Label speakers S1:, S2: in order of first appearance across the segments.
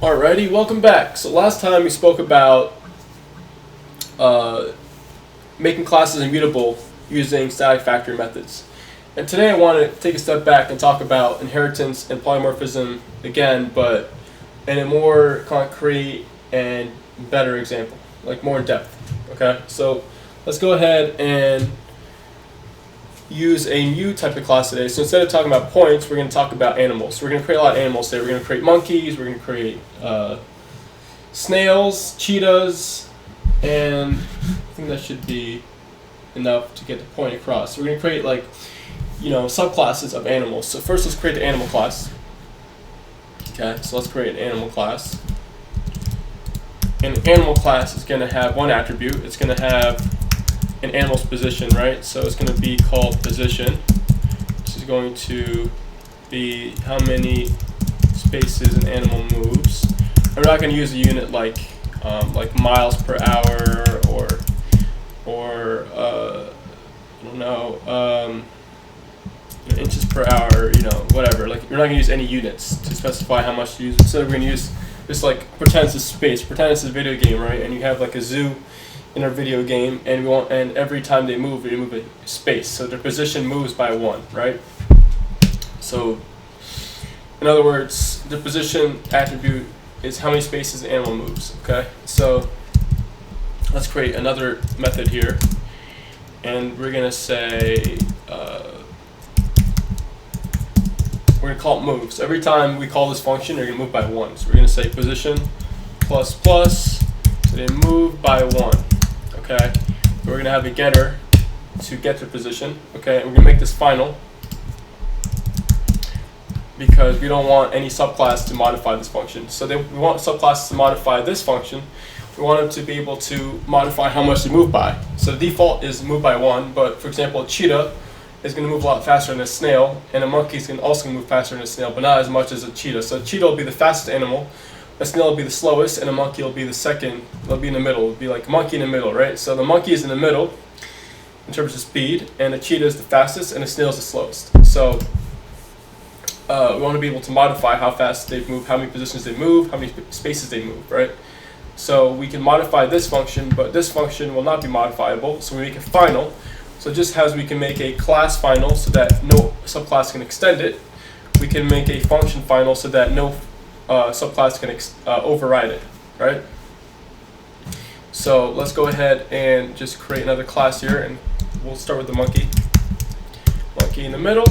S1: Alrighty, welcome back. So last time we spoke about making classes immutable using static factory methods. And today I want to take a step back and talk about inheritance and polymorphism again, but in a more concrete and better example, like more in depth. Okay, so let's go ahead and use a new type of class today. So instead of talking about points, we're going to talk about animals. So we're going to create a lot of animals today. We're going to create monkeys, we're going to create snails, cheetahs, and I think that should be enough to get the point across. So we're going to create subclasses of animals. So first let's create the animal class. Okay, so let's create an animal class. And the animal class is going to have one attribute. It's going to have an animal's position, right? So it's going to be called position. This is going to be how many spaces an animal moves. I'm not going to use a unit like miles per hour or I don't know, inches per hour, whatever. Like you're not going to use any units to specify how much to use. Instead, we're going to use just pretend it's space. Pretend it's a video game, right? And you have like a zoo in our video game, and every time they move a space. So their position moves by one, right? So, in other words, the position attribute is how many spaces the animal moves. Okay, so let's create another method here, and we're gonna say we're gonna call it move. So every time we call this function, they're gonna move by one. So we're gonna say position plus plus. So they move by one. Okay, we're going to have a getter to get their position. Okay, and we're going to make this final because we don't want any subclass to modify this function. So we want subclasses to modify this function. We want them to be able to modify how much they move by. So the default is move by one, but for example, a cheetah is going to move a lot faster than a snail, and a monkey is also going to move faster than a snail, but not as much as a cheetah. So a cheetah will be the fastest animal. A snail will be the slowest, and a monkey will be the second. They'll be in the middle. It'll be like a monkey in the middle, right? So the monkey is in the middle in terms of speed, and the cheetah is the fastest, and the snail is the slowest. So we want to be able to modify how fast they move, how many positions they move, how many spaces they move, right? So we can modify this function, but this function will not be modifiable, so we make it final. So just as we can make a class final so that no subclass can extend it, we can make a function final so that no subclass can override it, right? So let's go ahead and just create another class here, and we'll start with the monkey. Monkey in the middle,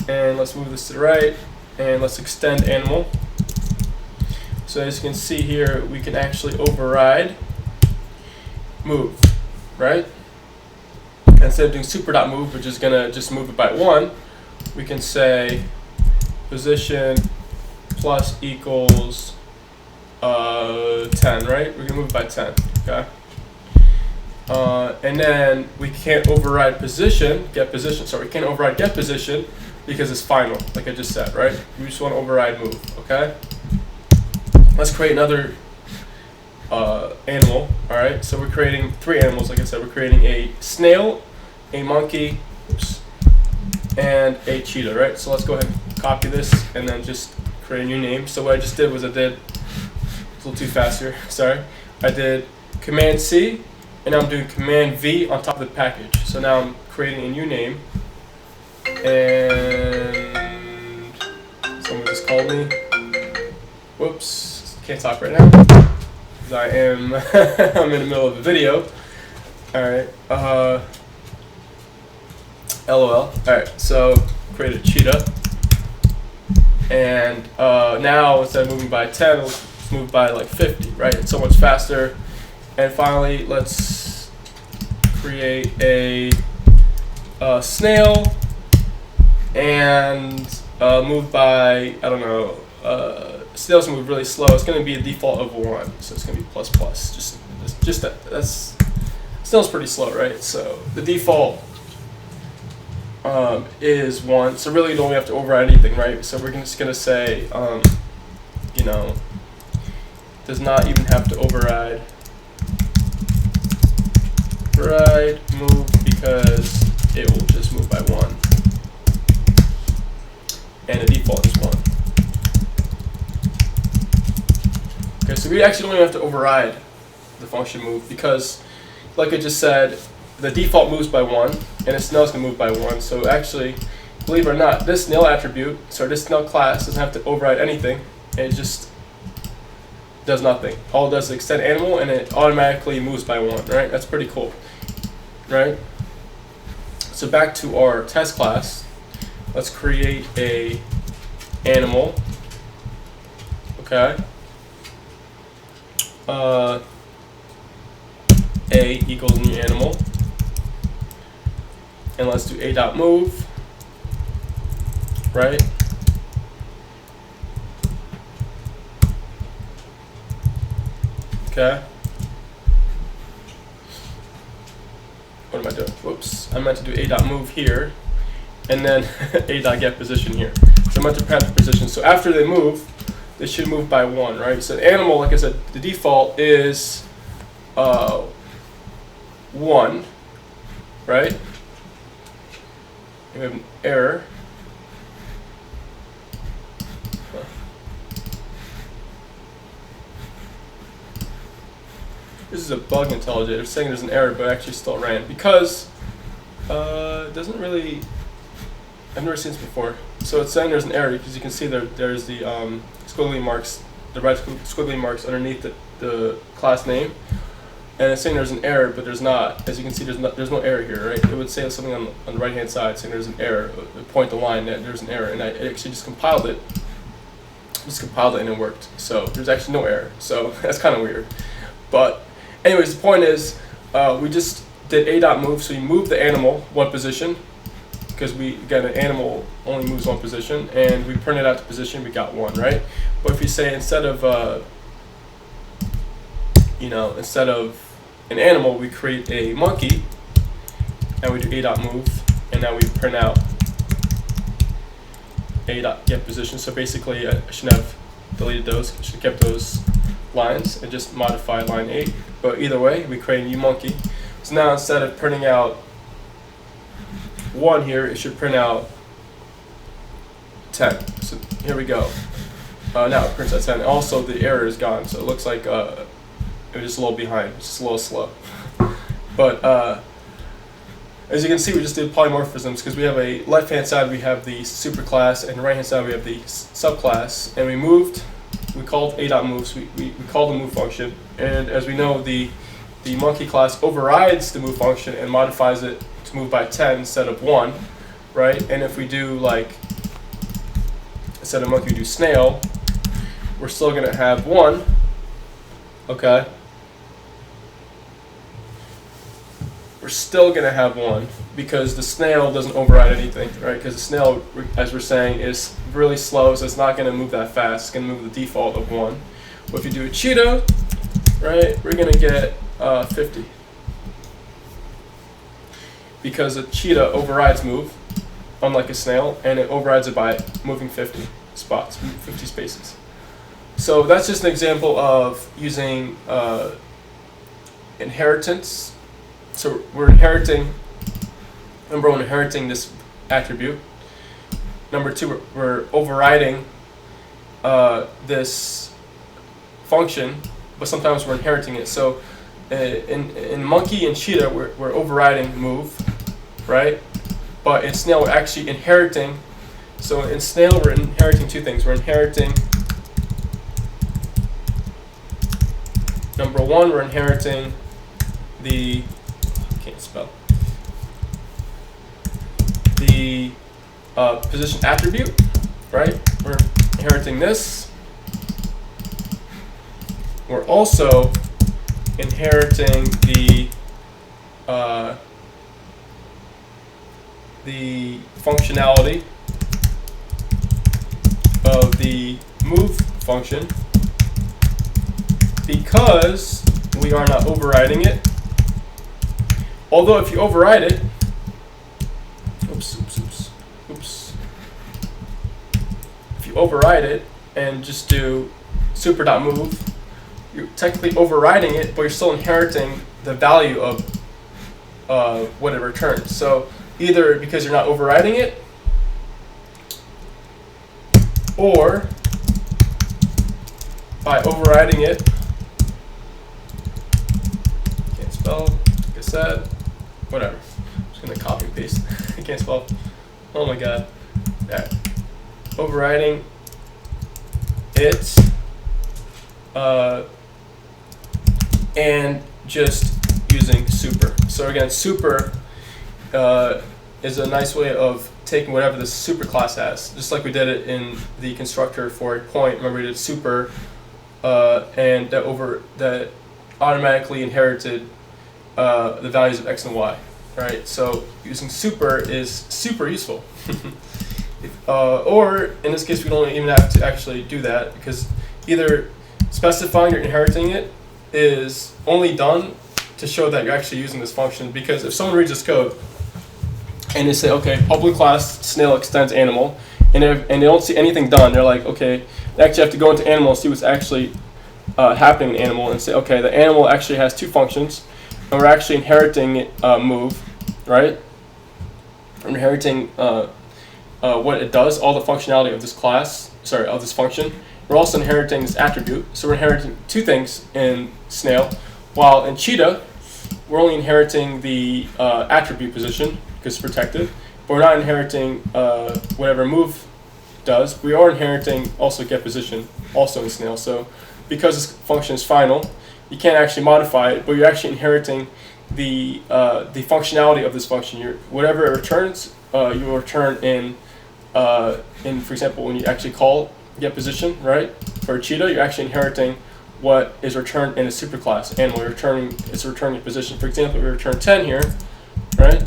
S1: and let's move this to the right, and let's extend animal. So as you can see here, we can actually override move, right? Instead of doing super.move, which is gonna just move it by one, we can say position plus equals 10, right? We're gonna move it by 10, okay? And then we can't override position, get position. So we can't override get position because it's final, like I just said, right? We just want to override move, okay? Let's create another animal, all right? So we're creating three animals, like I said. We're creating a snail, a monkey, and a cheetah, right? So let's go ahead and copy this and then just create a new name. So what I just did was it's a little too fast here, sorry. I did Command C, and now I'm doing Command V on top of the package. So now I'm creating a new name, and someone just called me. Whoops, can't talk right now, because I am I'm in the middle of a video. Alright, LOL. Alright, so create a cheetah. And now instead of moving by 10, let's move by like 50, right? It's so much faster. And finally, let's create a snail and move by, I don't know, snails move really slow. It's going to be a default of 1, so it's going to be plus plus. Just that's snail's pretty slow, right? So the default is 1, so really you don't have to override anything, right? So we're just going to say, does not even have to override move because it will just move by 1. And the default is 1. So we actually don't even have to override the function move because, like I just said, the default moves by 1, and its nil is going to move by 1. So actually, believe it or not, this nil attribute, so this nil class doesn't have to override anything. It just does nothing. All it does is extend animal, and it automatically moves by 1, right? That's pretty cool, right? So back to our test class. Let's create a animal, okay? A equals new animal, and let's do a.move, right? Okay. What am I doing? Whoops. I meant to do a.move here, and then a.get position here. So I meant to print the position. So after they move, they should move by 1, right? So the animal, like I said, the default is 1, right? We have an error. This is a bug IntelliJ. It's saying there's an error, but actually still ran because it doesn't really. I've never seen this before. So it's saying there's an error because you can see there's the squiggly marks, the red squiggly marks underneath the class name, and it's saying there's an error, but there's not. As you can see, there's no error here, right? It would say something on the right hand side saying there's an error. It would point the line that there's an error, and I actually just compiled it. And it worked. So there's actually no error. So that's kind of weird, but. Anyways, the point is, we just did a.move, so we moved the animal 1 position, because again, an animal only moves 1 position, and we printed out the position, we got 1, right? But if you say instead of an animal, we create a monkey, and we do a.move, and now we print out a.get position. So basically, I shouldn't have deleted those, I should have kept those lines and just modified line 8. But either way, we create a new monkey. So now instead of printing out 1 here, it should print out 10. So here we go. Now it prints out 10. Also, the error is gone, so it looks like it was just a little behind. It's just a little slow. But as you can see, we just did polymorphisms because we have a left-hand side, we have the superclass, and right-hand side, we have the subclass. And we called a.move, so we called the move function, and as we know, the monkey class overrides the move function and modifies it to move by 10 instead of 1, right? And if we do instead of monkey, we do snail, we're still going to have 1, okay? We're still going to have 1 because the snail doesn't override anything, right? Because the snail, as we're saying, is really slow, so it's not going to move that fast. It's going to move the default of 1. But if you do a cheetah, right, we're going to get 50. Because a cheetah overrides move, unlike a snail, and it overrides it by moving 50 spots, 50 spaces. So that's just an example of using inheritance. So we're inheriting, number 1, inheriting this attribute. Number 2, we're overriding this function, but sometimes we're inheriting it. So in monkey and cheetah, we're overriding move, right? But in snail, we're actually inheriting. So in snail, we're inheriting 2 things. We're inheriting, number 1, we're inheriting the, can't spell, the position attribute, right? We're inheriting this. We're also inheriting the functionality of the move function because we are not overriding it. Although if you override it, oops. If you override it and just do super.move, you're technically overriding it, but you're still inheriting the value of what it returns. So either because you're not overriding it, or by overriding it. Can't spell, like I said, whatever. I'm just gonna copy and paste. I can't spell. Oh my god. That. Overriding it, and just using super. So again, super is a nice way of taking whatever the superclass has, just like we did it in the constructor for a point. Remember, we did super, and that automatically inherited the values of x and y. Right. So using super is super useful. Or in this case, we don't even have to actually do that, because either specifying you're inheriting it is only done to show that you're actually using this function. Because if someone reads this code and they say, okay, public class snail extends animal, and they don't see anything done, they're like, okay, they actually have to go into animal and see what's actually happening in animal, and say, okay, the animal actually has two functions, and we're actually inheriting move, right? We're inheriting what it does, all the functionality of this class, of this function. We're also inheriting this attribute, so we're inheriting two things in snail, while in cheetah, we're only inheriting the attribute position, because it's protected, but we're not inheriting whatever move does. We are inheriting also get position, also in snail. So because this function is final, you can't actually modify it, but you're actually inheriting the functionality of this function. Whatever it returns, you will return in, for example, when you actually call get position, right? For a cheetah, you're actually inheriting what is returned in a superclass animal. It's returning a position. For example, we return 10 here, right?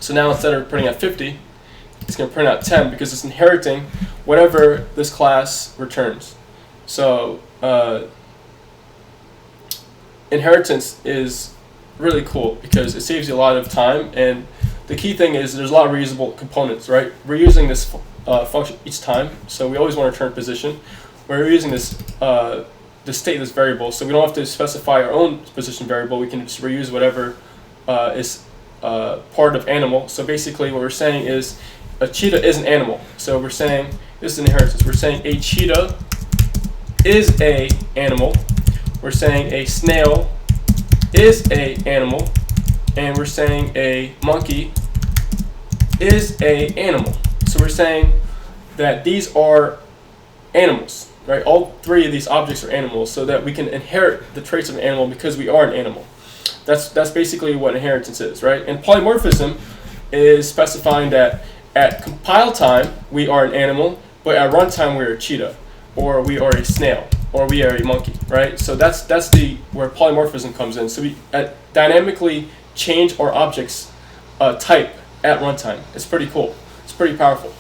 S1: So now instead of printing out 50, it's going to print out 10 because it's inheriting whatever this class returns. So inheritance is really cool because it saves you a lot of time, and the key thing is there's a lot of reusable components, right? We're using this function each time, so we always want to return position. We're using this the state of this variable, so we don't have to specify our own position variable. We can just reuse whatever is part of animal. So basically what we're saying is a cheetah is an animal. So we're saying, this is inheritance, we're saying a cheetah is a animal. We're saying a snail is a animal. And we're saying a monkey is a animal. So we're saying that these are animals, right? All three of these objects are animals, so that we can inherit the traits of an animal because we are an animal. That's basically what inheritance is, right? And polymorphism is specifying that at compile time we are an animal, but at runtime we're a cheetah, or we are a snail, or we are a monkey, right? So that's where polymorphism comes in. So we dynamically change our objects type at runtime. It's pretty cool. It's pretty powerful.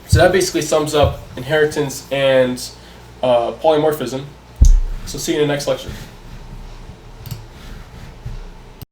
S1: So that basically sums up inheritance and polymorphism. So see you in the next lecture.